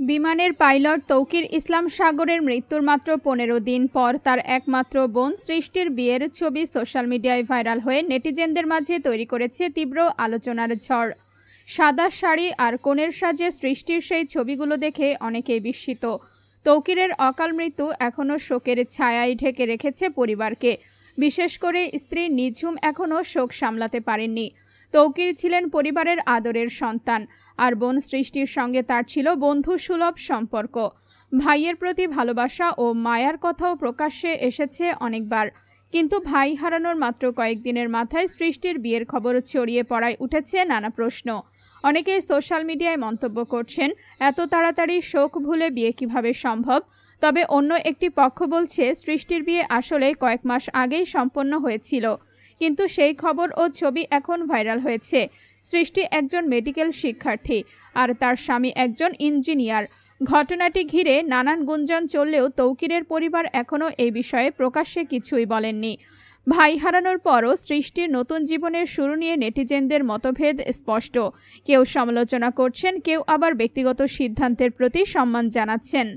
বিমানের পাইলট তৌকির ইসলাম সাগরের মৃত্যুর মাত্র 15 দিন পর তার একমাত্র বোন সৃষ্টির বিয়ের ছবি সোশ্যাল মিডিয়ায় ভাইরাল হয়ে নেটিজেনদের মাঝে তৈরি করেছে তীব্র আলোচনার ঝড়। সাদা শাড়ি আর কনের সাজে সৃষ্টির সেই ছবিগুলো দেখে অনেকেই বিস্মিত। তৌকিরের অকাল মৃত্যু এখনও শোকের ছায়ায় ঢেকে রেখেছে পরিবারকে। বিশেষ করে স্ত্রী নিঝুম এখনও শোক সামলাতে পারেননি। তৌকির ছিলেন পরিবারের আদরের সন্তান, আর বোন সৃষ্টির সঙ্গে তার ছিল বন্ধু সুলভ সম্পর্ক। ভাইয়ের প্রতি ভালোবাসা ও মায়ার কথাও প্রকাশ্যে এসেছে অনেকবার, কিন্তু ভাই হারানোর মাত্র কয়েকদিনের মাথায় সৃষ্টির বিয়ের খবর ছড়িয়ে পড়ায় উঠেছে নানা প্রশ্ন। অনেকেই সোশ্যাল মিডিয়ায় মন্তব্য করছেন, এত তাড়াতাড়ি শোক ভুলে বিয়ে কিভাবে সম্ভব। তবে অন্য একটি পক্ষ বলছে, সৃষ্টির বিয়ে আসলে কয়েক মাস আগেই সম্পন্ন হয়েছিল, কিন্তু সেই খবর ও ছবি এখন ভাইরাল হয়েছে। সৃষ্টি একজন মেডিকেল শিক্ষার্থী, আর তার স্বামী একজন ইঞ্জিনিয়ার। ঘটনাটি ঘিরে নানান গুঞ্জন চললেও তৌকিরের পরিবার এখনও এই বিষয়ে প্রকাশ্যে কিছুই বলেননি। ভাই হারানোর পরও সৃষ্টির নতুন জীবনের শুরু নিয়ে নেটিজেনদের মতভেদ স্পষ্ট। কেউ সমালোচনা করছেন, কেউ আবার ব্যক্তিগত সিদ্ধান্তের প্রতি সম্মান জানাচ্ছেন।